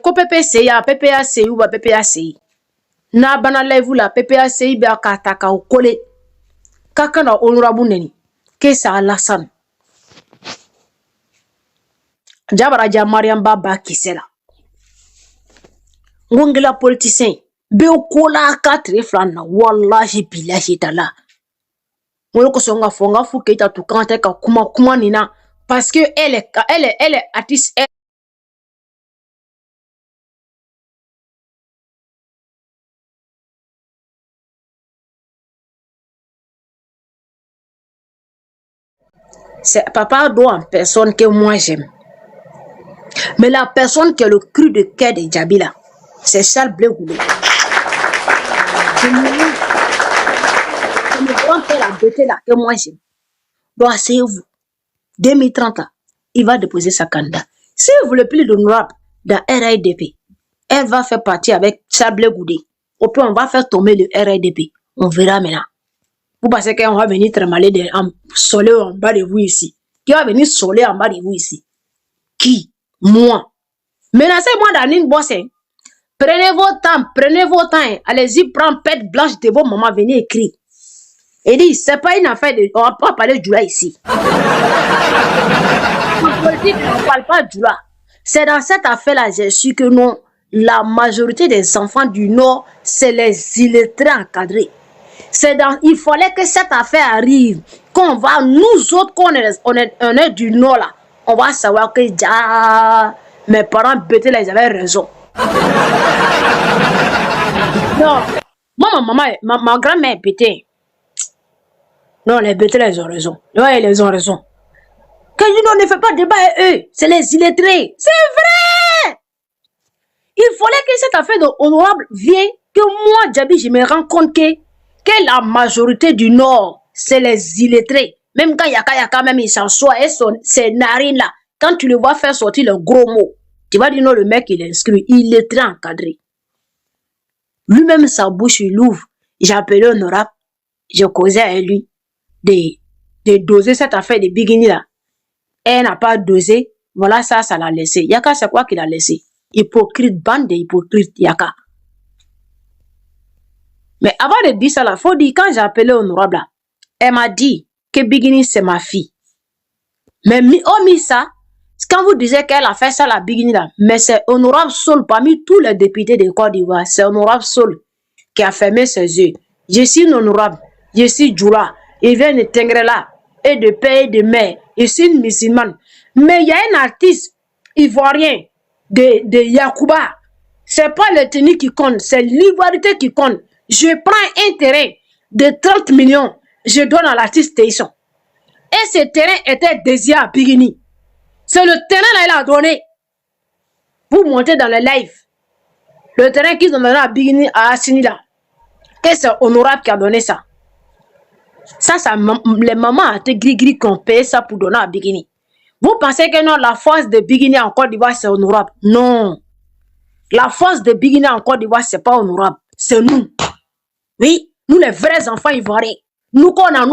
ko PPCI ya PPACI ou PPACI na bana live la PPACI be akataka okole kaka na honorable neni ke sa Alassane jabara ja Mariam Baba kisela ngongela politicien be okola 4 francs na wallahi billahi tala ngolo ko songa fonga fu ke ta tu kante ka kuma nina parce que elle est artiste. C'est papa doit en personne que moi j'aime. Mais la personne qui a le cru de cœur de Djabila, c'est Charles Blé Goulé. Je me grand-père la beauté là que moi j'aime. Donc asseyez-vous. 2030 là, il va déposer sa candidat. Si vous voulez plus d'honorable dans RIDP, elle va faire partie avec Charles Blé Goulé. Au plus on va faire tomber le RIDP. On verra maintenant. Vous pensez qu'on va venir trembler en soleil en bas de vous ici? Qui va venir soleil en bas de vous ici? Qui? Moi. Menacez-moi d'Anine Bosse. Prenez vos temps. Allez-y, prends pète blanche de vos mamans, venez écrire. Et dit, c'est pas une affaire de... On va pas parler du là ici. En politique, on ne parle pas du là. C'est dans cette affaire-là, j'ai su que non, la majorité des enfants du Nord, c'est les illettrés encadrés. Il fallait que cette affaire arrive. Qu'on va, nous autres, on est du Nord là, on va savoir que mes parents bêtés là, ils avaient raison. Non, ma grand-mère est bêtée. Non, les bêtés là, ils ont raison. Ouais, ils ont raison. Que nous ne fait pas débat avec eux, c'est les illettrés. C'est vrai! Il fallait que cette affaire de honorable vienne, que moi, Djabi, je me rends compte que la majorité du Nord, c'est les illettrés. Même quand Yaka même il s'en sort et ses narines là, quand tu le vois faire sortir le gros mot, tu vas dire non, le mec il est inscrit, il est très encadré. Lui-même sa bouche il ouvre. J'ai appelé honorable, je causais avec lui de doser cette affaire de Bigini là. Elle n'a pas dosé, voilà ça l'a laissé. Yaka c'est quoi qu'il a laissé? Hypocrite, bande d'hypocrites Yaka. Mais avant de dire ça, il faut dire, quand j'ai appelé honorable, là, elle m'a dit que Bigini, c'est ma fille. Mais ça, quand vous disiez qu'elle a fait ça, la Bigini, là, mais c'est honorable Sol, parmi tous les députés de Côte d'Ivoire, c'est honorable Sol qui a fermé ses yeux. Je suis une honorable, je suis Djoula, il vient de Tengrela, et de père et de mère, je suis une musulmane. Mais il y a un artiste ivoirien de Yacouba, c'est pas le tenue qui compte, c'est l'ivoirité qui compte. Je prends un terrain de 30 millions, je donne à l'artiste Théison. Et ce terrain était désiré à Bigini. C'est le terrain là qu'il a donné pour monter dans le live. Le terrain qu'ils ont donné à Bigini, à Assini là. Et c'est honorable qui a donné ça. Ça, les mamans ont été gris-gris qui ont payé ça pour donner à Bigini. Vous pensez que non, la force de Bigini en Côte d'Ivoire, c'est honorable? Non. La force de Bigini en Côte d'Ivoire, c'est pas honorable. C'est nous. Oui, nous les vrais enfants ivoiriens. Nous qu'on la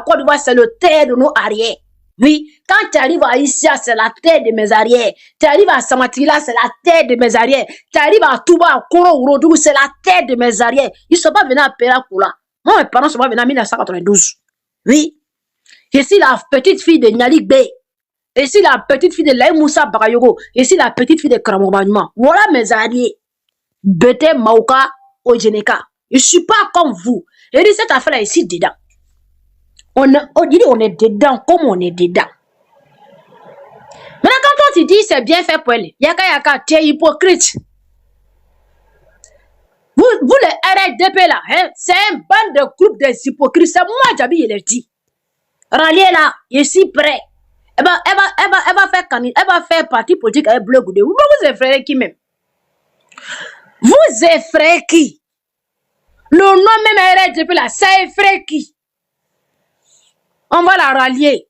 Côte d'Ivoire, c'est le terre de nos arrières. Oui, quand tu arrives à Issia, c'est la terre de mes arrières. Tu arrives à Samatila, c'est la terre de mes arrières. Tu arrives à Touba, à Koro, Urodou, c'est la terre de mes arrières. Ils ne sont pas venus à Pérakula. Moi, mes parents sont pas venus en 1992. Oui. Je suis la petite fille de Nyalik Bey. Je suis la petite fille de Laï Moussa Bagayogo. Je suis la petite fille de Kramobanyuma. Voilà mes arrières. Bete Mauka, Ojeneka. Je ne suis pas comme vous. Et dit cette affaire-là ici dedans. On est dedans comme on est dedans. Maintenant, quand on te dit c'est bien fait pour elle, Yaka, tu es hypocrite. Vous les RDP là, hein, c'est un bande de groupe des hypocrites. C'est moi, Djabi, il est dit. Ralliez là, je suis prêt. Elle va faire partie politique avec Bleu Goudé. Vous effrayez qui même? Vous effrayez qui? Le nom même RDP là, ça effraie qui? On va la rallier.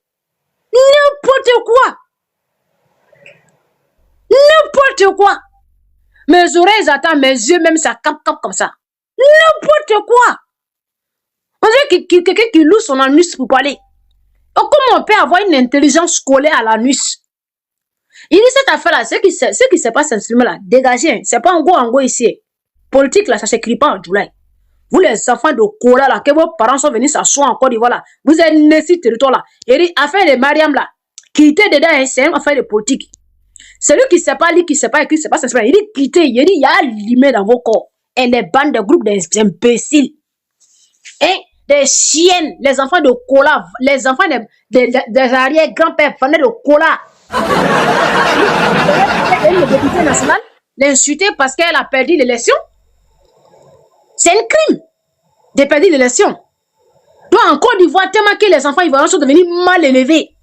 N'importe quoi. N'importe quoi. Mes oreilles attendent, mes yeux même ça cap comme ça. N'importe quoi. On dirait quelqu'un qui loue son anus pour parler. Comment on peut avoir une intelligence scolaire à l'anus? Il dit cette affaire-là, ce qui se passe en ce moment-là, dégagez. C'est pas en go ici. Politique, là, ça s'écrit pas en July. Vous, les enfants de Kola, là, que vos parents sont venus s'asseoir en Côte d'Ivoire, là, vous êtes laissé territoire, là. Il dit, affaire de Mariam, là, quitter dedans, c'est une affaire de politique. Celui qui ne sait pas lire, qui ne sait pas écrire, qui ne sait pas il dit, quitter, il dit, il y a limé dans vos corps. Et les bandes de groupes d'imbéciles. Et des chiennes, les enfants de Kola, les enfants des arrière-grands-pères venaient de Kola. Le député national l'insulter parce qu'elle a perdu l'élection. C'est un crime de perdre l'élection. Donc en Côte d'Ivoire, tellement que les enfants ivoiriens sont devenus mal élevés.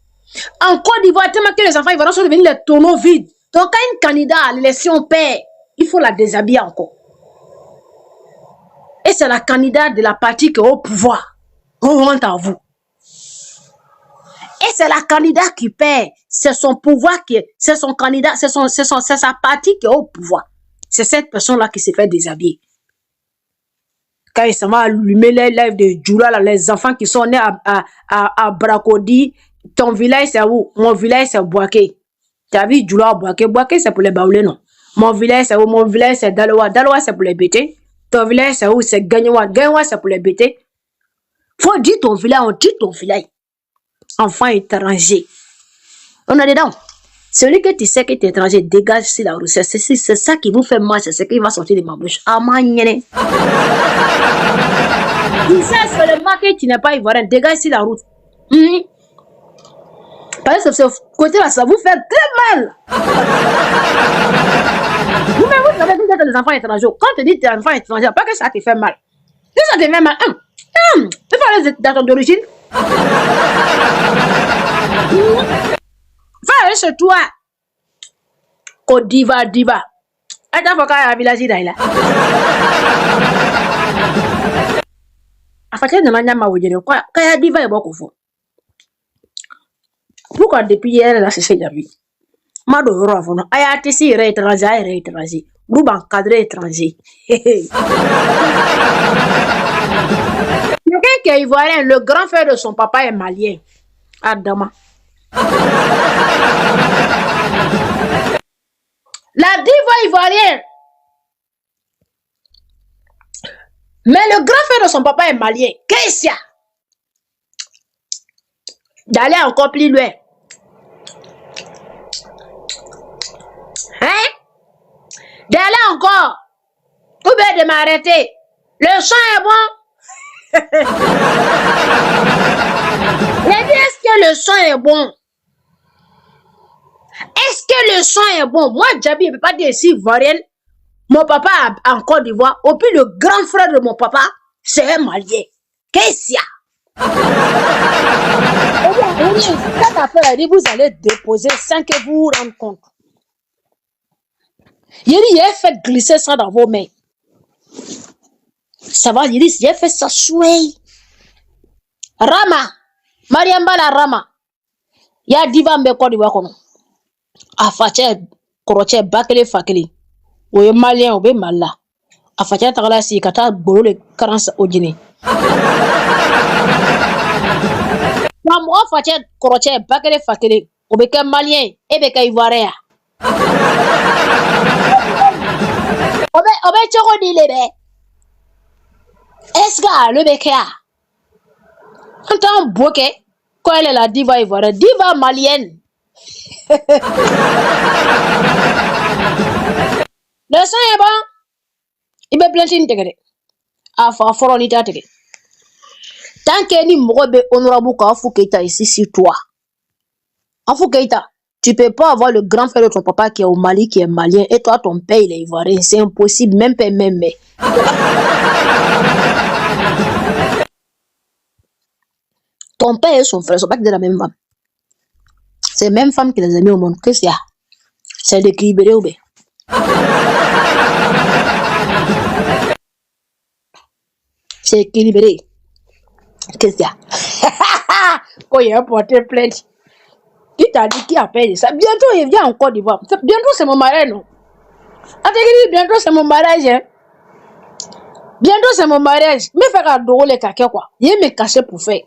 En Côte d'Ivoire, tellement que les enfants ivoiriens sont devenus les tonneaux vides. Donc quand un candidat à l'élection perd, il faut la déshabiller encore. Et c'est la candidate de la partie qui est au pouvoir. On rentre à vous. Et c'est la candidate qui perd. C'est son pouvoir qui est, c'est son candidat, c'est sa partie qui est au pouvoir. C'est cette personne-là qui se fait déshabiller. Quand il s'en va allumer les lives de Djoula, là, les enfants qui sont nés à Bracodi, ton village c'est où? Mon village c'est Boaké. Tu as vu Djoula à Boaké? Boaké c'est pour les baoulés, non? Mon village c'est où? Mon village c'est Daloa. Daloa c'est pour les bêtés. Ton village c'est où? C'est Gagnoua. Gagnoua c'est pour les bêtés. Faut dire ton village, on dit ton village. Enfant étranger. On a dedans. Celui que tu sais que tu es étranger, dégage si la route. C'est ça qui vous fait mal, c'est ce qui va sortir de ma bouche. Amanyene. Tu sais seulement que tu n'es pas ivoirien, dégage si la route. Parce que ce côté-là, ça vous fait très mal. Vous-même, vous savez que vous êtes des enfants étrangers. Quand tu dis que tu es un enfant étranger, pas que ça te fait mal. Si ça te fait mal, tu parles d'attente d'origine. Va aller chez toi. Côte d'Ivoire, diva. Attends, faut qu'à village là. Afin de manière ma voyage, quoi, quand diva est beaucoup faux. Pourquoi depuis hier là c'est chez Javi? Mado Ravono, aya tisi étranger. Vous encadré étranger. Quelqu'un qui est ivoirien, le grand frère de son papa est malien. Adama. La diva ivoirienne. Mais le grand frère de son papa est malien. Qu'est-ce d'aller encore plus loin. Hein? D'aller encore. Ou bien de m'arrêter. Le sang est bon. Mais est-ce que le sang est bon? Est-ce que le sang est bon? Moi, Djabi, je ne peux pas dire ici ivoirienne. Mon papa en Côte d'Ivoire. Au plus, le grand frère de mon papa, c'est un malien. Qu'est-ce qu'il y a? Cette affaire, vous allez déposer sans que vous vous rendiez compte. Il a fait glisser ça dans vos mains. Ça va, il a fait ça chouette. Rama, Mariambala Rama. Il y a diva me Côte d'Ivoire comme Afache, Koroche, Bakele, Fakele. Ou est malien, ou est malin. Afache, Tagala, si, Kata, Bolo, les 40 au Guinée. Moi, Afache, Koroche, Bakele, Fakele. Ou est malien, et beka ivoirien. Obe choko di lebe. Esga le beka. Entend bouquet. Quand elle est la diva ivoirienne, diva malienne. Le sang est bon. Il me plaît d'intégrer. Afa foronita tege. Tant que ni mobe honorable Afou Keïta ici sur toi. Afou Keïta. Tu peux pas avoir le grand frère de ton papa qui est au Mali, qui est malien, et toi, ton père, il est ivoirien. C'est impossible, même père, même mère. Ton père et son frère sont pas de la même femme. C'est la même femme qui les a mis au monde. Qu'est-ce qu'il y a? C'est l'équilibré ou bien? C'est équilibré. Qu'est-ce qu'il y a? Quand il a porté plainte. Qui t'a dit qui appelle ça? Bientôt il vient en Côte d'Ivoire. Bientôt c'est mon mariage, non? Bientôt c'est mon mariage. Hein? Bientôt c'est mon mariage. Mais faire un drôle les caca quoi. Il me cacher pour faire.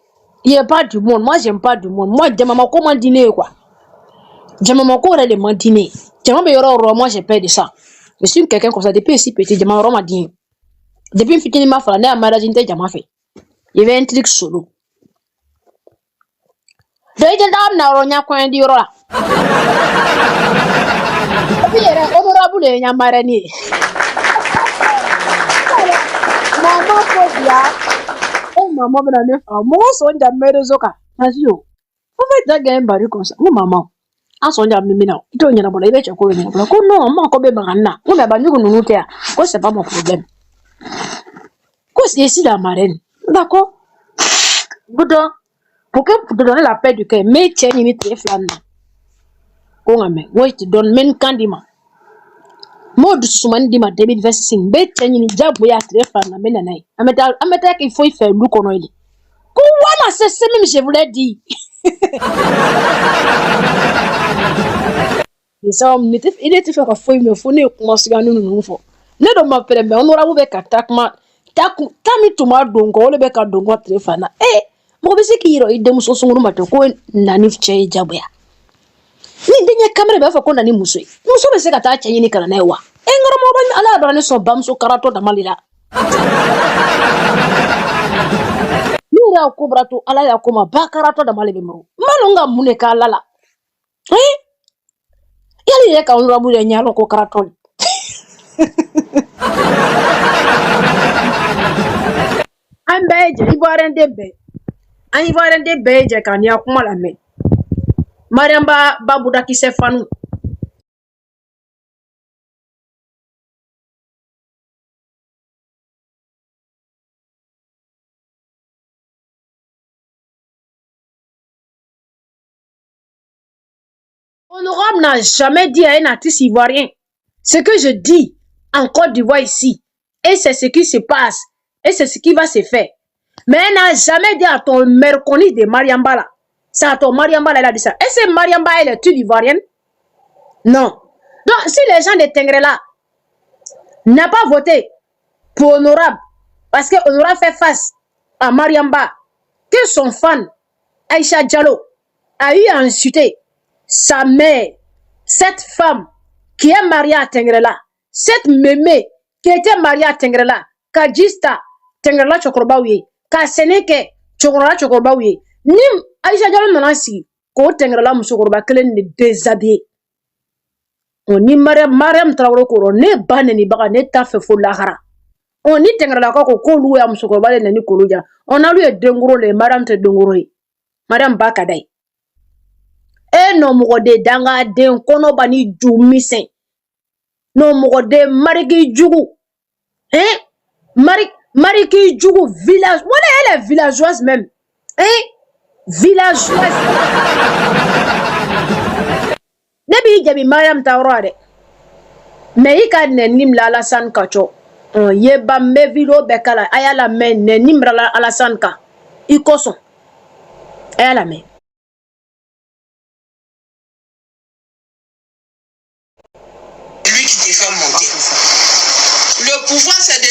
Il n'y a pas du monde. Moi j'aime pas du monde. Moi de maman comment dîner quoi. J'aime mon corps de mon dîner. Moi j'ai peur de ça. Je suis quelqu'un comme ça depuis si petit, j'ai ma dîner. Depuis une petite ma frère, n'a maladie j'ai jamais fait. Il y avait un truc solo. Dès que dame n'a rien coin di rola. Puis il est honorable et y'a marani. Maman faut bien. Oh maman ben la neuf. Moi son jamais de zoka. Asio. On va te gagner bari comme ça. Oh maman. En son jamais maintenant. Il doit y en avoir les bêtes encore. Non, maman comme barana. On a banni qu'on nous tait. Quoi c'est pas mon problème. Quoi c'est ici la marraine. D'accord. Good. Pour te donner la paix du cœur, mais tiens, il est très flanant. Moi, je te donne même candidat. Moi, je suis un dima 2026. Mais tiens, il est déjà très flanant. Mais non, à qu'il faut y faire le qu'on a dit. Comment c'est même, je vous l'ai dit. Et ça, il était fait un fouille, mais il faut ne commencer à nous faire. Ne donc m'appeler, mais on aura ouvert qu'à takma. Tami tuma dongo, le bec à dongo très flanant. Eh! Mo bisi kiro ide muso sunguru mato ko nani fche jabuya ni denye kamera ba fa ko nani muso be se ka ta chenyi ni kana na ewa engoro mo ba ala ba ne so bam so karato da malila ni ra ko brato ala ya ko ma ba karato da malibe mo malonga mune ka lala yali ye ka onra bu le nyalo ko karato ambe je iboaren debe Ani va rendre beje kan ya kuma la me. Mariamba babuda ki se fanu. Honorable n'a jamais dit à un artiste ivoirien ce que je dis en Côte d'Ivoire ici. Et c'est ce qui se passe. Et c'est ce qui va se faire. Mais elle n'a jamais dit à ton merconi de Mariamba là. C'est à ton Mariamba là, elle a dit ça. Et c'est Mariamba, elle est-tu ivoirienne? Non. Donc, si les gens de Tengrela n'ont pas voté pour Honorable, parce que Honorable fait face à Mariamba, que son fan, Aïcha Diallo, a eu à insulter sa mère, cette femme qui est mariée à Tengrela, cette mémé qui était mariée à Tengrela, Kajista Tengrela Chokrobaouye, Kaseneke Chokrola Chokrobaouye, Nim Aïcha Diallo Nanasi, Ko Tengrela Moussokroba Kelen de déshabillé. On y Mariam Traoré Koro, ne banne ni baga, ne tafe fo lahara. On y Tengrela Koko loué à Moussokroba le Nani Koluja. On a lui dengoro le Madame te dengoro. Madame Bakadai. E no mugode danga den kono bani jumisen. No mugode mariki jugu. Mariki jugu village. Voilà, elle est villageoise même. Villageoise. Nebi jabi Mariam Traoré. Mais il ka nenim la Alassane Kacho. Yeba mevilo bekala ayala men nenim la Alassane Ka. Ikoson. Ayala men. Lui qui te fait monter. Le pouvoir, c'est de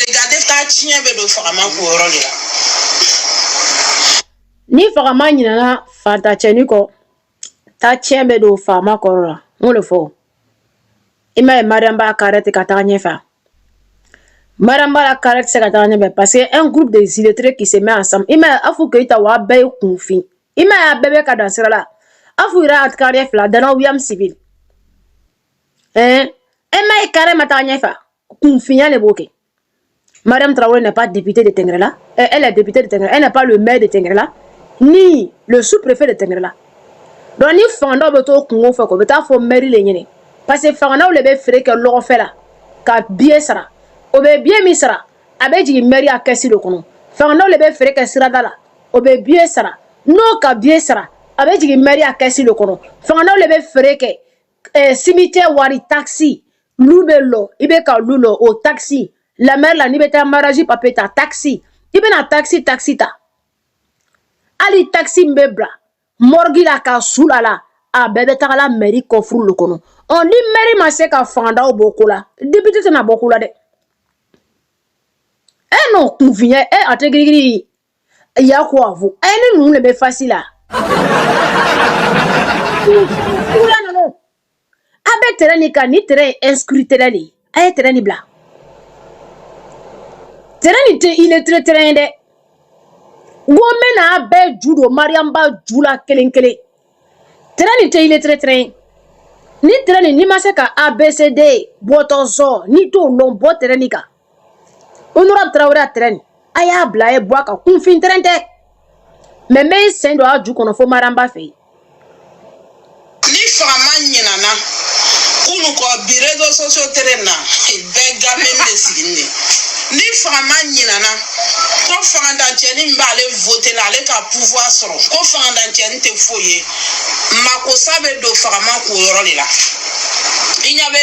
regarder ta chien de Farama pour là. Ni Farama ni na fanta cheniko ta chien de Farama kora. On le faut. Ima Mariamba karate katanye fa. Mariamba la karate se katanye be parce que un groupe de illettrés qui se met ensemble. Ima afu ke ita wa be kunfi. Ima ya bebe ka dansera la. Afu ira at carrière fla dans William civil. Emma est carrément fa. Confiant les bouquets. Madame Traoré n'est pas députée de Tengrela. Elle est députée de Tengrela. Elle n'est pas le maire de Tengrela. Ni le sous-préfet de Tengrela. Donc, ni Fanda Beto Kungo Fako, Beta faut mairie les Yéné. Parce que Fanda ou le bé frère que l'on fait là. Car bien sera. Au bé bien mis sera. Avec du mairie à Kessi le Kono. Fanda ou le bé frère que sera là. Au bé bien sera. Non, car bien sera. Avec du mairie à Kessi le Kono. Fanda ou le bé frère que. Cimetière wari taxi lubelo ibeka lulo o taxi la mère la nibeta maraji papeta taxi ibena taxi ta ali taxi mbebra morgi la ka sulala a bebe tagala mairie kofru le kono on dit mairie ma se ka fanda o bokola député na bokola de non convient ategri ya quoi vous ni nous le be facile là non. Abe terrain ni ka ni terrain inscrit terrain ni. Aye terrain ni bla. Terrain ni il est très terrain de. Women abe judo Mariamba jula kelen. Terrain ni il est très terrain. Ni terrain ni ma se ka ABCD botozo ni to non bo terrain ni ka. Honorable Traoré terrain. Aya bla e bois ka kunfin terrain de. Mais c'est do aju kono fo Maramba fe. Ni fama nyinana kunu ko bi réseaux sociaux terena be gamen de sigine ni fama nyinana ko fanga tieni mbale voter la le ka pouvoir soro ko fanga tieni te foyer mako sabe do fama ko yoro la inyabe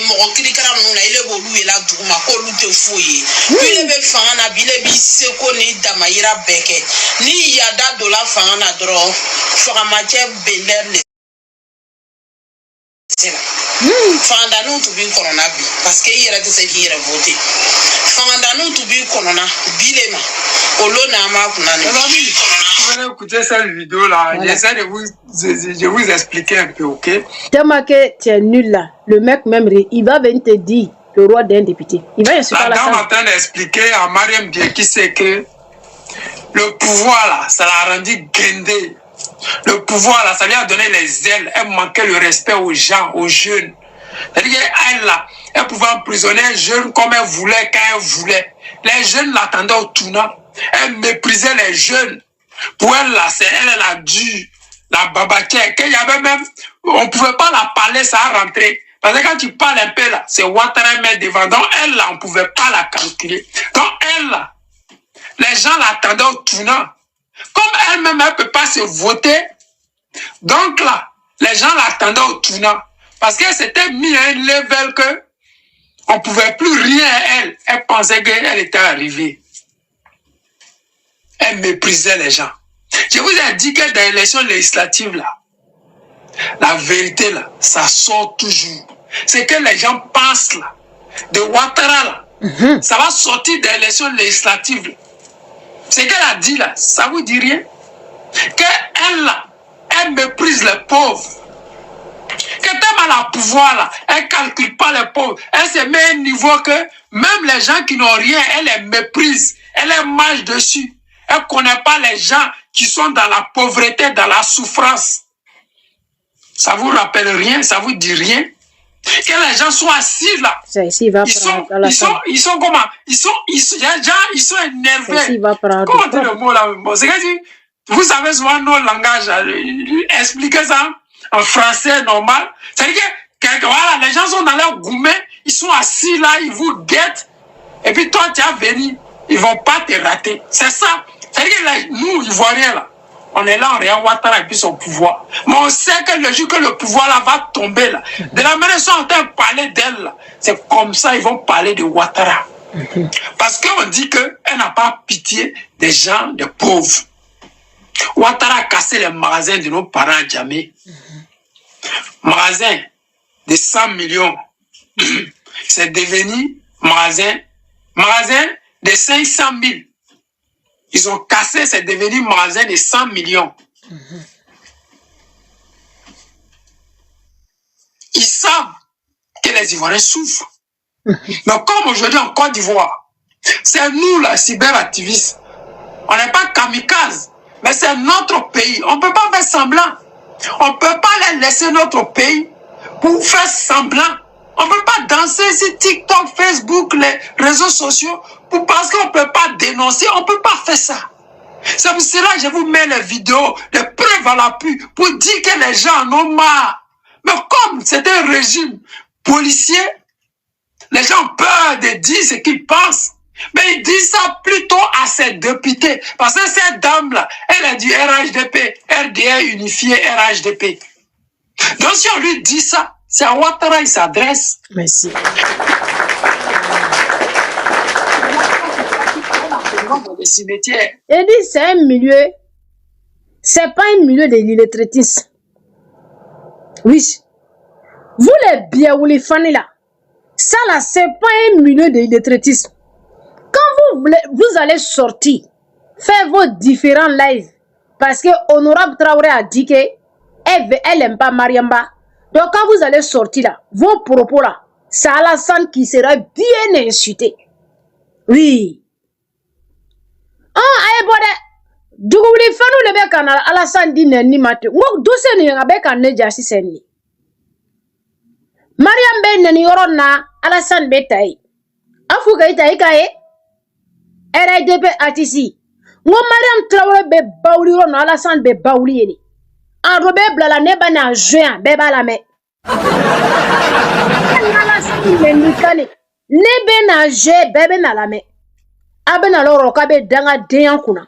mo kirikara no na ile bolu ila duma ko lu te foyer ile be fanga na bile bi seko ni damayira beke ni yada do la fanga na dro fama che beler Fandanu to be corona parce que il était ce qui est voté. Fandanu to be corona bilema. Olona ma kunani. Venez écouter cette vidéo là. Voilà. J'essaie de vous expliquer un peu, ok? Tellement que tu es nul là. Le mec même il va venir te dire le roi d'un député. Il va insulter la dame en train d'expliquer à Mariam Dieki c'est que le pouvoir là, ça l'a rendu guindé. Le pouvoir là, ça lui a donné les ailes. Elle manquait le respect aux gens, aux jeunes. C'est-à-dire qu'elle là, elle pouvait emprisonner un jeune comme elle voulait, quand elle voulait. Les jeunes l'attendaient au tournant. Elle méprisait les jeunes. Pour elle là, c'est elle a dû la babaquer. Qu'il y avait même, on pouvait pas la parler, ça a rentré. Parce que quand tu parles un peu là, c'est Ouattara met devant. Donc elle là, on pouvait pas la calculer. Donc elle là, les gens l'attendaient au tournant. Comme elle-même, elle ne peut pas se voter, donc là, les gens l'attendaient au tournant. Parce qu'elle s'était mis à un level que on ne pouvait plus rien à elle. Elle pensait qu'elle était arrivée. Elle méprisait les gens. Je vous ai dit que dans l'élection législative, là, la vérité, là, ça sort toujours. C'est que les gens pensent, là, de Ouattara, là, ça va sortir dans l'élection législative, là. Ce qu'elle a dit là, ça vous dit rien? Qu'elle là, elle méprise les pauvres. Que tellement elle a pouvoir là, elle ne calcule pas les pauvres. Elle se met à un niveau que même les gens qui n'ont rien, elle les méprise. Elle les marche dessus. Elle ne connaît pas les gens qui sont dans la pauvreté, dans la souffrance. Ça vous rappelle rien? Ça vous dit rien? Que les gens sont assis là. Ils sont comment? Ils sont énervés. Comment dire le mot là? Bon, c'est que vous savez souvent nos langages. Expliquez ça en français normal. C'est-à-dire que voilà, les gens sont dans leur gourmet, ils sont assis là, ils vous guettent. Et puis toi, tu as venu, ils ne vont pas te rater. C'est ça. C'est-à-dire que là, nous, Ivoiriens là, on est là, on regarde Ouattara et puis son pouvoir. Mais on sait que le jour que le pouvoir là va tomber là, de la manière dont ils sont en train de parler d'elle, c'est comme ça ils vont parler de Ouattara. Parce qu'on dit qu'elle n'a pas pitié des gens, des pauvres. Ouattara a cassé les magasins de nos parents à Djamé. Magasin de 100 millions. C'est devenu magasin de 500 000. Ils ont cassé, c'est devenu magasin de 100 millions. Ils savent que les Ivoiriens souffrent. Mais comme aujourd'hui en Côte d'Ivoire, c'est nous, la cyberactivistes. On n'est pas kamikaze, mais c'est notre pays. On ne peut pas faire semblant. On ne peut pas laisser notre pays pour faire semblant. On ne peut pas danser sur TikTok, Facebook, les réseaux sociaux, parce qu'on ne peut pas dénoncer. On ne peut pas faire ça. C'est pour cela que je vous mets les vidéos, les preuves à l'appui, pour dire que les gens en ont marre. Mais comme c'est un régime policier, les gens ont peur de dire ce qu'ils pensent. Mais ils disent ça plutôt à ces députés. Parce que cette dame-là, elle est du RHDP, RDA unifié, RHDP. Donc si on lui dit ça, c'est à Ouattara il s'adresse. Merci. Et dit c'est un milieu, c'est pas un milieu de l'illettrétisme. Oui. Vous les biens ou les fans là, ça là c'est pas un milieu de l'illettrétisme. Quand vous allez sortir, faire vos différents lives, parce que Honorable Traoré a dit que elle aime pas Mariamba. Donc quand vous allez sortir là, vos propos là, c'est Alassane qui sera bien insulté. Oui. Aye bode. Duguli fanu lebe kana Alassane di ni mate. Ngok dose ni ngabe kan ne jasi senni. Mariambe nani yorona Alassane betai. Afu ga itai kae. RDP atisi. Ngo Mariam Traoré be bauli yorona Alassane be bauli yeni. Ando be blala neba na juin be bala me. Alassane be nikane. Nebe na je bebe na la me. Abe na loro kabe danga deyan kuna.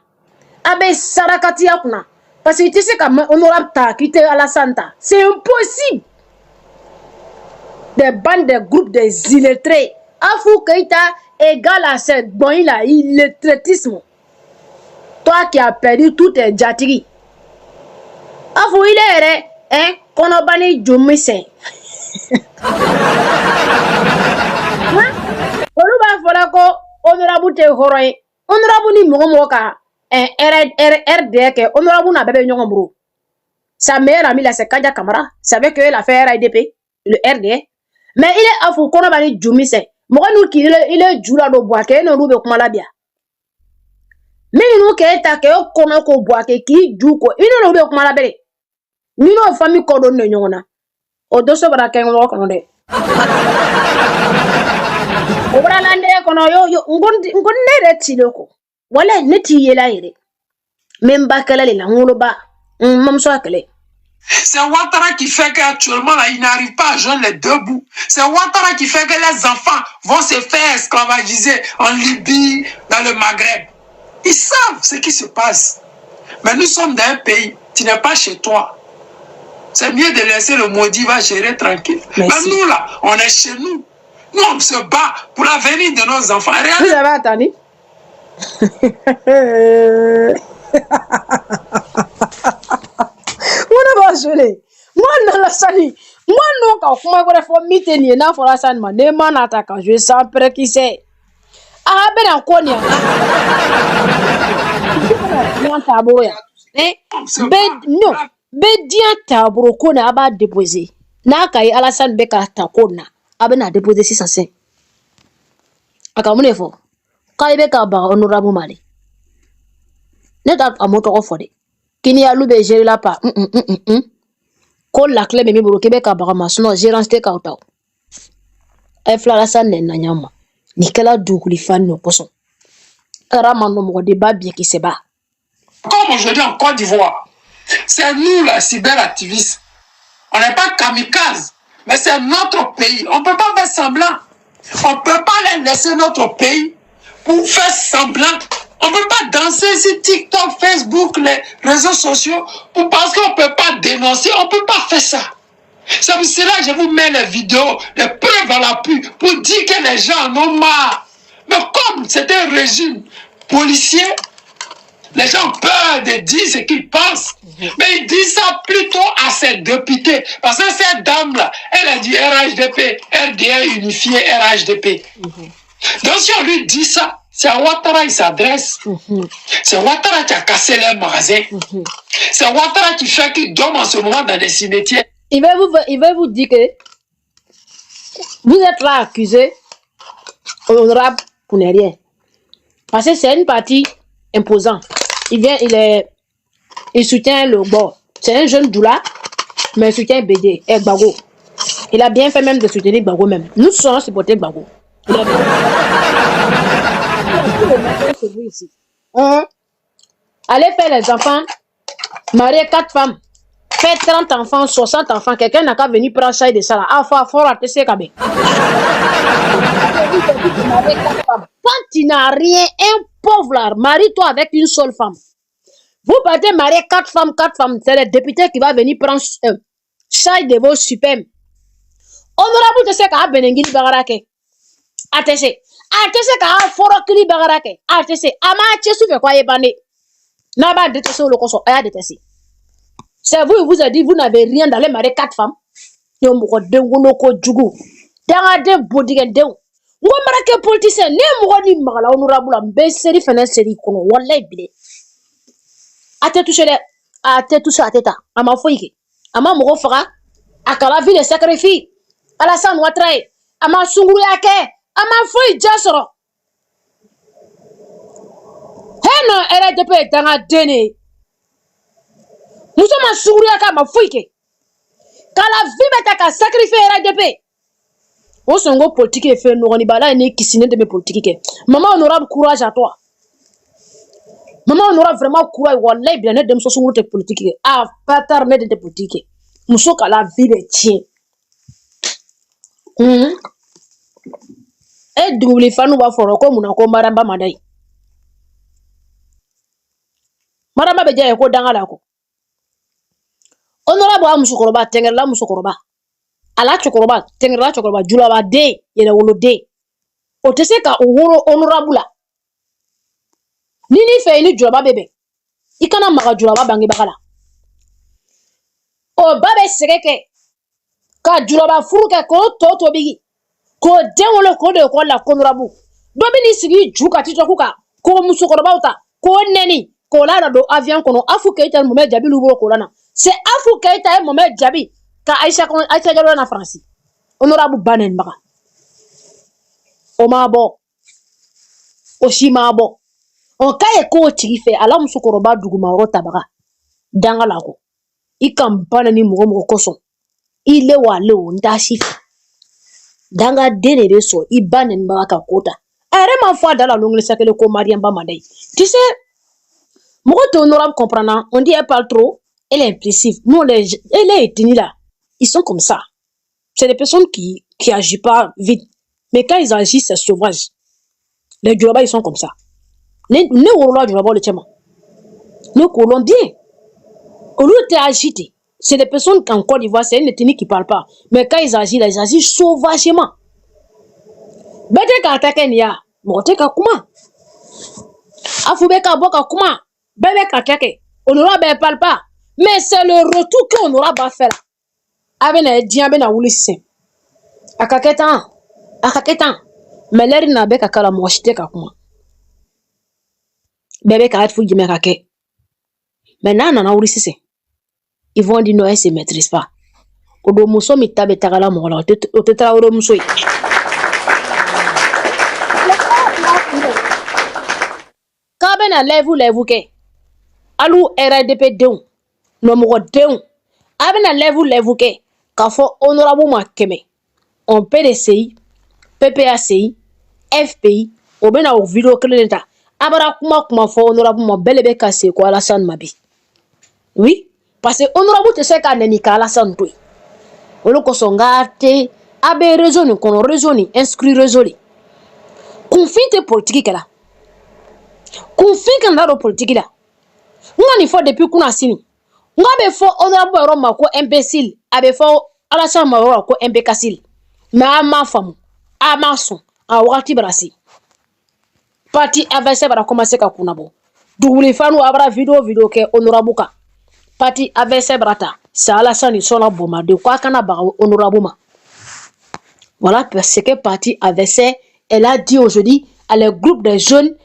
Abe sarakati ya kuna. Parce que tu sais que honorable ta quitter Alassane ta. C'est impossible. Des bandes, des groupes, des illettrés. Afou Keïta égale à cette bonne là, illettratisme. Toi qui as perdu tout tes jatiri. Afou il est hein, konobani jumise. Oluba folako honorable te horoy. Honorable ni moka RD que honorable na bébé nyongomro. Sa meilleure amie là c'est Kadia Camara. Savait que elle a fait RDP, le RD. Mais il est à fou qu'on a bani jumise. Moi nous qui il est jula do boake no rube kuma labia. Mais nous qui est à que kono ko boake ki juko. Il no rube kuma labere. Ni no famille ko don nyongona. O doso bara kengo ko no de. Obra lande kono yo ngonne reti loko. Wala neti yela yere. Memba kala le la ngolo ba. Mamso akele. C'est Ouattara qui fait qu'actuellement, là, il n'arrive pas à joindre les deux bouts. C'est Ouattara qui fait que les enfants vont se faire esclavagiser en Libye, dans le Maghreb. Ils savent ce qui se passe. Mais nous sommes dans un pays, tu n'es pas chez toi. C'est mieux de laisser le maudit va gérer tranquille. Merci. Mais nous, là, on est chez nous. Nous, on se bat pour l'avenir de nos enfants. Regardez. Vous avez entendu? Moi non la sali. Moi non quand comment vous faut mitenir na for Alassane ma ne man attaquant je sans préciser. Ah ben encore ni. Non tabou ya. Non. Be dia tabou ko na ba déposer. Na kai Alassane be ka ta ko na. Abe na déposer 605. Aka mune fo. Kai be ka ba honorable mali. Ne ta amoto ko fo de. Kini ya lube gérer la pa. Ko la clé me bolo Québec ba ma suno gérance te ka utaw. E fla Alassane na nyama. Ni kala duguli fan no poson. Ara mano mo de ba bien qui se bat. Comme aujourd'hui en Côte d'Ivoire, c'est nous la cyberactivistes. On n'est pas kamikaze, mais c'est notre pays. On ne peut pas faire semblant. On ne peut pas laisser notre pays pour faire semblant. On ne peut pas danser sur TikTok, Facebook, les réseaux sociaux, parce qu'on ne peut pas dénoncer. On ne peut pas faire ça. C'est pour cela que je vous mets les vidéos, les preuves à l'appui, pour dire que les gens en ont marre. Mais comme c'est un régime policier, les gens ont peur de dire ce qu'ils pensent. Mais ils disent ça plutôt à ces députés. Parce que cette dame-là, elle a dit RHDP, RDA unifié, RHDP. Donc si on lui dit ça, c'est à Ouattara il s'adresse. C'est Ouattara qui a cassé les magasins. C'est Ouattara qui fait qu'il dorme en ce moment dans des cimetières. Il va vous dire que vous êtes là accusé, honorable pour ne rien. Parce que c'est une partie imposante. Il soutient le bord. C'est un jeune doula, mais il soutient BD et Gbagbo. Il a bien fait même de soutenir Gbagbo même. Nous sommes supportés Gbagbo. Il a bien ici. Allez faire les enfants, marier 4 femmes, faire 30 enfants, 60 enfants. Quelqu'un n'a qu'à venir prendre ça de ça là. Ah, faut rater ce cabé. Quand tu n'as rien, un pauvre là, marie-toi avec une seule femme. Vous partez marier 4 femmes, c'est le député qui va venir prendre ça de vos superbes. Honorable de ce qu'a benengili bagarake. Atese ka foro kili bagarake. Atese ama chesu fait quoi yebane. Na ba détesser le conso aya détesser. C'est vous a dit vous n'avez rien d'aller marier 4 femmes. Yo mo dengu no ko jugu. Danga de bodigen de. Ngo marake politicien ne mo ni magala honorable mbe seri fene seri kono wallahi bile. Ate touché ateta ama foyike. ama mogo faga akala vie de sacrifice Alassane Ouattara ama sunguru yake ama foi jasoro heno RDP danga dene muso ma sunguru yake ma foi ke kala vie beta ka sacrifice RDP on songo politique et fait no ni bala ni kisine de mes politique ke maman on aura courage à toi. Maman, on aura vraiment courage. Wallahi, bien net de me soutenir de politique. Ah, pas tard, net de politique. Mousso qu'à la vie de tien. Et double fanu va faire comme on a comme Maramba Madai. Maramba Beja est quoi dans la co. Honorable Amusukoroba, Tengela Musukoroba. Ala Chokoroba, Tengela Chokoroba, Julaba de, yena wolo de. Oteseka honorable. Nini fe ni julaba bebe. Ikana maga julaba bangi bakala. O babe segeke. Ka julaba furuke ko toto bigi. Ko dengolo ko de ko la konrabu. Dobi ni sigi juka tito kuka. Ko musukoroba uta. Ko neni. Ko la do avion kono. Afu keita mome jabi lubo ko lana. C'est afu keita mome jabi. Ka Aisha jalo na France. Honorable banen baka. O mabo. O shimabo. On kaye ko tigi fe ala musukoroba duguma ro tabaga danga lako ikampana ni mugo koson ile wale ondashi danga dene beso ibanen baka kota are ma foi dans la longue sakele ko Mariam Bamadei tu sais mugo to honorable comprenant on dit elle parle trop elle est impulsive nous elle est tenue là ils sont comme ça c'est des personnes qui agissent pas vite mais quand ils agissent c'est sauvage les Djoloba ils sont comme ça. Ne wolola du le chema. Ne colons bien. Au lieu de agiter, c'est des personnes qu'en Côte d'Ivoire, c'est une ethnie qui parle pas. Mais quand ils agissent sauvagement. Bete ka attaquer niya, mote ka kuma. Afube ka boka kuma, bebe ka attaquer. Honora be parle pas. Mais c'est le retour que Honora va faire. Abena dian bena wulisi. Akaketan. Mais l'air na be ka kala mochite ka kuma. Bébé ka atfu jime kake. Maintenant nana wuri sise. Ils vont dire non, elle se maîtrise pas. Odo muso mi tabe tagala mola o te tra odo muso. Ka bena levu ke. Alu RDP deun. No mo deun. Abena levu ke. Ka fo honorable ma keme. On PDCI, PPACI, FPI, obena o video kleneta. Abara kuma fo honorable mo belebe kase ko Alassane Mabi. Oui, parce que honorable te seka neni ka Alassane toi. Olo ko songate abe raisoni kono raisoni inscrit raisoni. Confinte politique là. Confinte ndaro politique là. Ngani fo depuis kuna sini. Ngabe fo honorable Roma ko imbécile, abe fo Alassane Mabi ko imbécile. Mais ama famu, ama son, a wakati brasi. Parti AVC va commencer à kunabo. Double fanu abra vidéo ke honorable ka. Parti AVC brata. C'est Alassane Sona Boma de quoi kana ba honorable ma. Voilà parce que parti AVC elle a dit aujourd'hui à le groupe des jeunes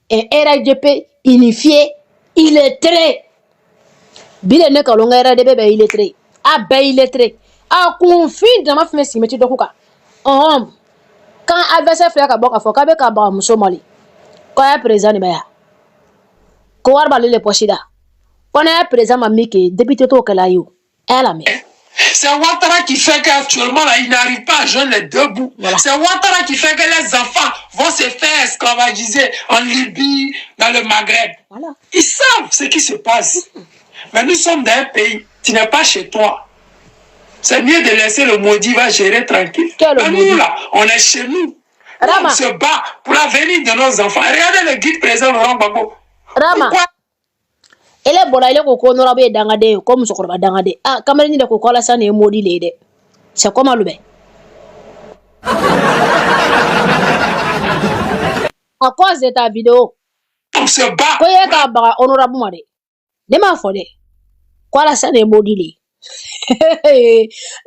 et RDP unifié illettré. Bile ne ka longa RDP ba illettré. Ah ba illettré. Ah confine dans ma femme si metti dokuka. Quand AVC fait ka boka fo ka be ka ba muso mali. Quand il y a président, il y a le pochida. Quand il y a président, député, c'est Ouattara qui fait qu'actuellement, là, il n'arrive pas à joindre les deux bouts. Voilà. C'est Ouattara qui fait que les enfants vont se faire esclavagiser en Libye, dans le Maghreb. Voilà. Ils savent ce qui se passe. Mais nous sommes dans un pays, tu n'es pas chez toi. C'est mieux de laisser le maudit va gérer tranquille. Mais nous, là, on est chez nous. Rama. On se bat pour l'avenir de nos enfants. Regardez le guide président Laurent Gbagbo. Rama. Pourquoi? Elle est bonne, elle est coco, on a dangade, comme ce qu'on a dangade. Ah, comme elle dit de coco, la sanne est maudit l'aider. C'est comme le bé. À cause de ta vidéo, on se bat. Quoi est-ce qu'on a honorable mari? Ne m'a folle. Quoi la sanne est maudit? Ah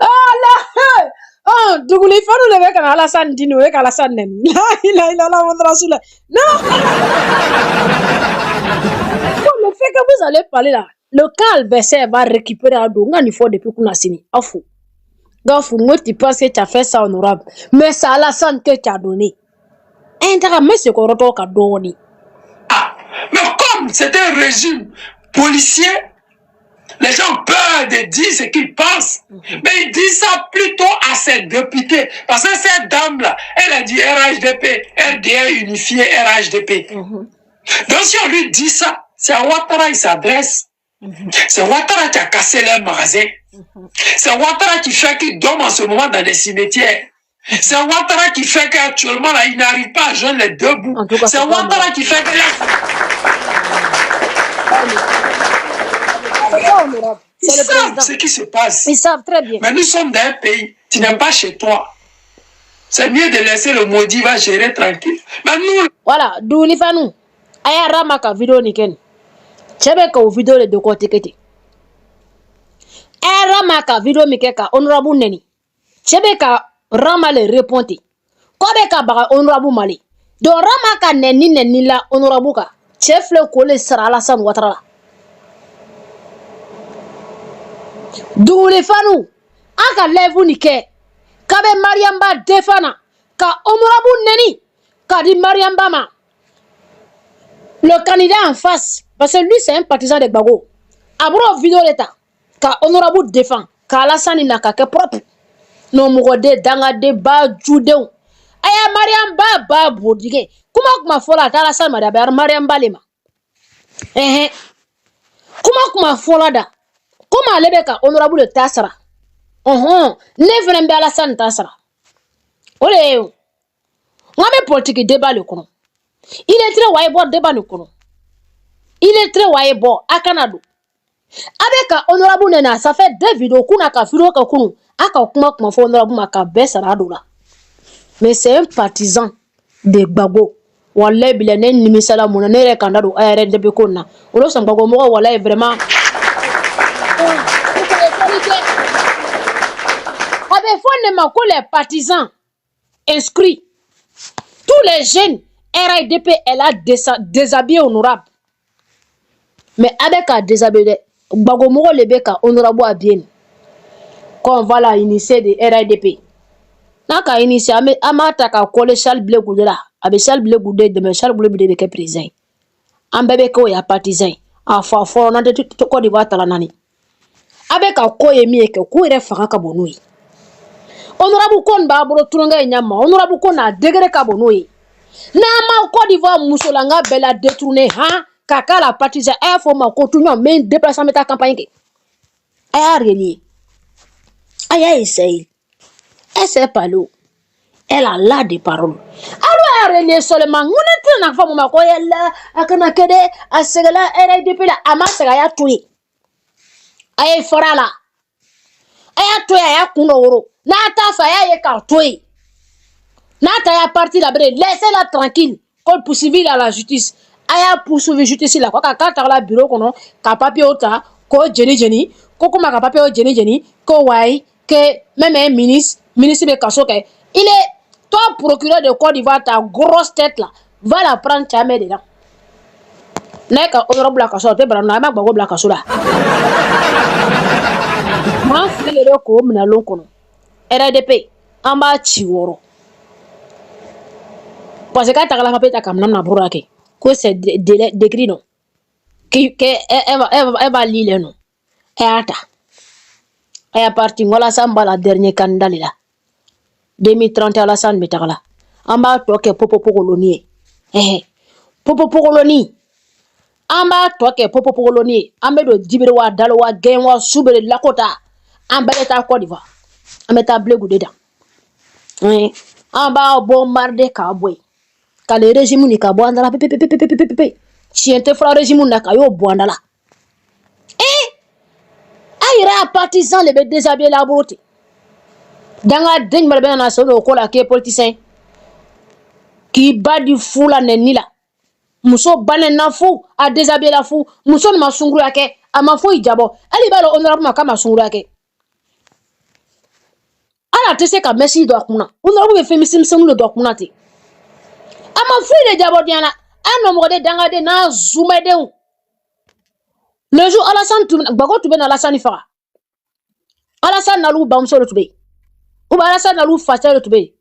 là! Ah, tu voulais faire le mec à Alassane Dino et à Alassane Nem. Là, il a la montre sous là. Non! Le fait que vous allez parler là, le cas adversaire va récupérer à dos. Il faut depuis qu'on a signé. Afou. Gafou, moi, tu penses que tu as fait ça honorable. Mais c'est Alassane que tu as donné. Mais c'est qu'on retourne à donner. Ah, mais comme c'est un régime policier, les gens ont peur de dire ce qu'ils pensent. Mais ils disent ça plutôt à ces députés. Parce que cette dame-là, elle a dit RHDP, RDA unifié, RHDP. Donc si on lui dit ça, c'est à Ouattara il s'adresse. C'est Ouattara qui a cassé leur magasin. C'est Ouattara qui fait qu'ils dorment en ce moment dans les cimetières. C'est Ouattara qui fait qu'actuellement, là, il n'arrive pas à joindre les deux bouts. C'est Ouattara qui fait que ils savent ce qui se passe. Ils savent très bien. Mais nous sommes dans un pays, tu n'es pas chez toi. C'est mieux de laisser le maudit va gérer tranquille. Mais nous... Voilà, d'où les fans. Aya ramaka vidéo niken. Chebe ka vidéo le de côté kete. Aya ramaka vidéo mikeka honorable neni. Chebe ka rama le répondre. Kobe ka baga honorable mali. Do ramaka neni la honorable ka. Chef le kole sara Alassane Ouattara. D'où les fans. Aka levu nike. Kabe Mariamba defana. Ka honorable neni. Ka di Mariamba ma. Le candidat en face, parce que lui c'est un partisan de Gbagbo. Abro vidéo l'état, ka honorable défend, ka Alassane n'a qu'à propre. Non mugode dangade ba judeu. Aya Mariam ba bodige. Kuma fola ta Alassane madabar Mariam balema. Kuma fola da. Kuma lebeka honorable tasara. Ne venen be Alassane tasara. Ole. Ngame politique débat le kono. Il est très waïbo débat le kono. Il est très waïbo à Canada. Avec honorable nena, ça fait 2 vidéos qu'on a vidéo ka kunu. Aka kuma fo honorable maka besaradola. Mais c'est un partisan de Gbagbo. Wallahi bilane nimisala mona nere kandado ayere de bekona. Olo san Gbagbo mo wallahi vraiment. Avec fond ma ko les partisans inscrits. Tous les jeunes RIDP, elle a déshabillé honorable. Mais avec un déshabillé, Bagomoro Lebeka honorable à bien. Quand on va la initier de RIDP. Naka initier, amata ka kole Charles Blé Goudela. Avec Charles Blé Goudé de Charles Blé Goudé de ke président. En bébé ko ya partisan. En fort, on a de tout Côte d'Ivoire talanani. Avec un koye mi ke ko ire fanga ka bonui. Honorable kon ba bro tulonga nyama. Honorable kon a degré ka bonui. Nama Côte d'Ivoire musolanga bela détourné hein kaka la partisan e faut ma continuer mais déplacement ta campagne aya relié aya essaye c'est pas l'eau elle a là des paroles alors relié seulement on est na femme ma ko yalla akana kede asegala RIDP la amasega ya tuyi aya fora la aya tuyi aya kunoro na ta fa ya ka tuyi Nata ya parti la bre, laissez-la tranquille. Qu'on poursuivi à la justice. Aya poursuivi justice la quoi ka la bureau kono ka papier ota ko jeni ko kuma ka papier jeni ko wai que même un ministre be kaso ke il est toi procureur de Côte d'Ivoire ta grosse tête là va la prendre ta main dedans. Neka honorable la kaso te brana ma Gbagbo la kaso la. Moi le ko mna lon kono. RDP amba chiworo. Parce que quand tu as la papier, tu as comme na brurake. Que c'est décrit non. Elle va lire non. Elle est partie. Voilà ça, la dernière candidat là. 2030 Alassane Metagala. En bas, toi qui es popo colonier. Popo colonier. En bas, toi qui es popo colonier. En bas de Dibirwa, Dalowa, Genwa, Soubere, Lakota. En bas de ta Côte d'Ivoire. En bas de ta blé goudé. En bas, bombardé Kaboué. Quand le régime n'est qu'à boire dans la pépé. Si un te fera régime n'a qu'à yo boire dans la. Aïra partisan les déshabiller la beauté. Dans la dingue malbé na solo ko la ke politicien. Qui bat du fou la neni la. Muso banen na fou a déshabiller la fou. Muso ma sungru yake a ma fou ijabo. Ali ba lo honorable ma kama sungru yake. Ala tese ka merci do akuna. Honorable féminisme semu le do akuna te. Ama fou le jabo diana. Ano mo de dangade na zoomé de. Le jour Alassane Bago tu ben Alassane fera. Alassane Nalou Bamso le tubé. Ou Alassane Nalou Fatel le tubé.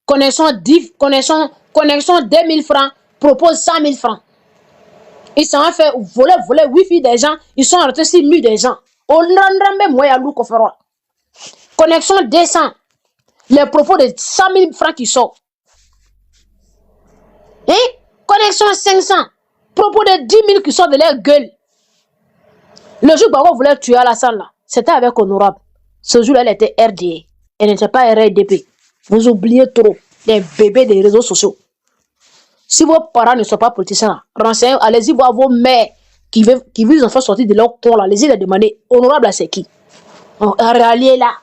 Connexion 2000 francs, propose 100 000 francs. Ils s'en ont fait voler wifi des gens, ils sont arrêtés 6 000 des gens. On rendra même moi à l'ou connexion 200. Les propos de 100 000 francs qui sortent. Hein? Connexion 500. Propos de 10 000 qui sortent de leur gueule. Le jour où Bago voulait tuer Alassane là, c'était avec Honorable. Ce jour-là, elle était RDA. Elle n'était pas RDP. Vous oubliez trop les bébés des réseaux sociaux. Si vos parents ne sont pas politiciens, renseignez, allez-y voir vos mères qui vous ont fait sortir de leur coin là. Allez-y les demander. Honorable, c'est qui? Ralliez là.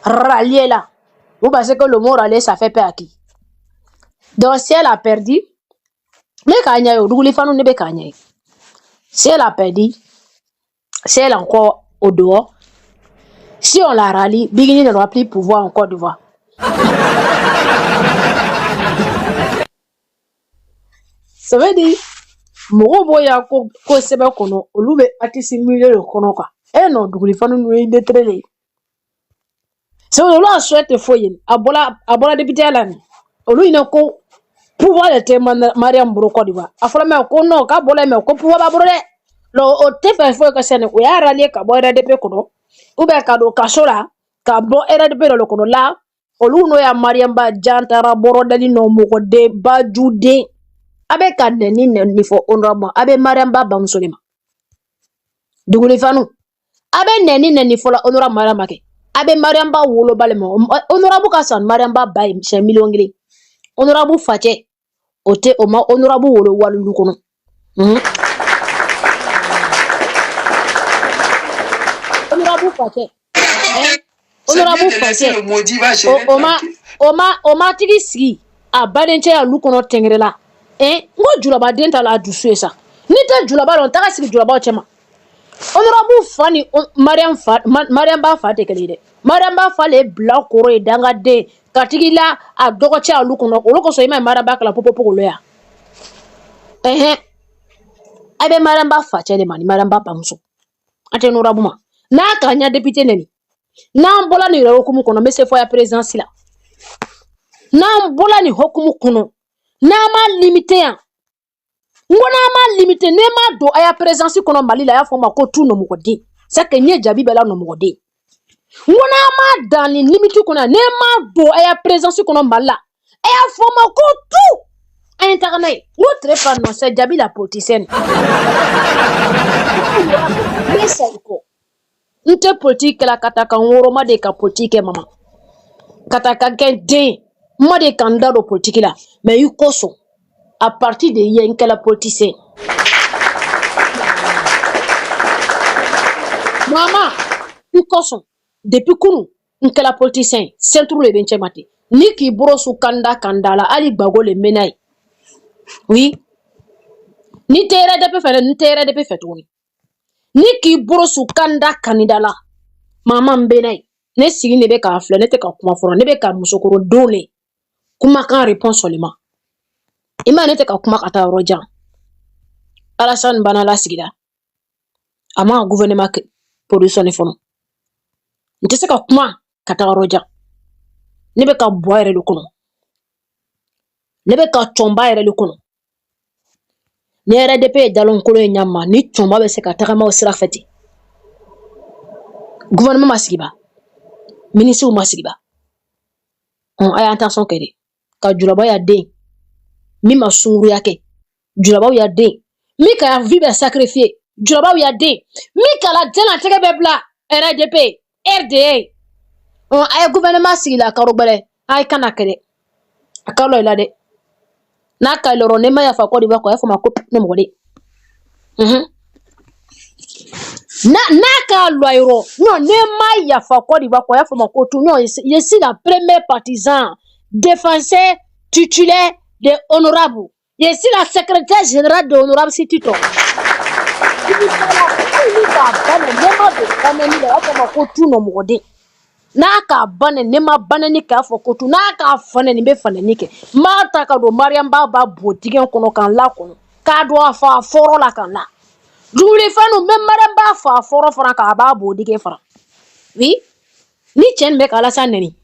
Ralliez là. Vous pensez que le mot rallier, ça fait peur à qui? Donc, si elle a perdu, mais si elle a perdu, si elle est encore au dehors, si on la rallie, Bigini n'aura plus pouvoir en Côte d'Ivoire. Ça veut dire, Mogoboya ko sebe kono, olube ati simule le kono quoi. Eh non, Dougouli Fano nous est détrélé. C'est au long souhaite foyen, abola député à l'année. Olu il n'a ko pouvoir de témoin Mariam Bro Côte d'Ivoire. Afola me ko non, ka bola me ko pouvoir babrode. Lo o te fa fo ka sene o ya rallier ka bo RDP kono. Ou bien ka do kasola, ka bo RDP le kono la. Olu no ya Mariam ba jantara boro dali no mo de ba jude. Abe kadne ni fo honorable abe Mariam ba bamsolema Dougouli Fano abe ni fo la honorable Mariam make abe Mariam ba wolo balema honorable kasan Mariam ba bay chez million honorable Fache ote o ma honorable wolo walu kono honorable Fache honorable Fache o ma tigi sigi a badenche ya lu kono tengrela ngo julaba denta la dusu esa ni te julaba don taga sigi julaba chema honorable fani Mariam ba fa te kelide Mariam ba fa le bla koro e danga de katigila a dogo cha lu kono ko so ima Mariam ba kala popo ko loya abe Mariam ba fa chele mani Mariam ba pamso ate honorable ma na kanya député neni na mbola ni hokumu kono mese fo ya présidence la na mbola ni hokumu kono na ma limité ya ngona ma limité ne ma do aya présence kono Mali la ya foma ko tu no mugodi c'est que nye jabi bela no mugodi ngona ma dans les limites kono ne ma do aya présence kono Mali aya foma ko tu internet notre fan non c'est jabi la politicienne mais c'est ko nte politique la kataka ngoro ma de ka politique mama kataka de moi des candidats de politique là mais il koso à partir de hier que la politicien maman il koso depuis kunu que la politicien centre le benche mate ni ki brosu kandala ali bago le menai oui ni tere de pe fait oui ni ki brosu kandala maman benai ne sigi ne be ka afle ne te ka kuma foro ne be ka musokoro dole kuma kan réponse seulement ima ne te ka kuma kata roja Alassane bana la sigida ama gouvernement production ne fono nte se ka kuma kata roja ne be ka boire le kono ne be ka chomba ere le kono ne RDP dalon kolo nyama ni chomba be se ka tagama o sira feti gouvernement masigiba ministre masigiba on a intention kede ka julaba ya de mi masunguru yake julaba ya de mi ka vie be sacrifier julaba ya de mi ka la dena tege be bla RDP RDA on ay gouvernement sigila karobale ay kana kede akalo ila de na ka loro ne ma ya fa ko di ba ko ya fa ma ko ne mo de na ka loiro non ne ma ya fa ko di ba ko ya fa ma ko tu non je suis la première partisan défenseur titulaire de honorable. Je suis la secrétaire générale de honorable Sitito. Naka bane nema banani ka fokotu naka fane ni be fane nike mata ka do Mariam baba botigen kono kan la kono ka do afa foro la kan la Dule fanu même madame ba fa foro fara ka ba bo dige fara. Oui. Ni chen be kala sa neni.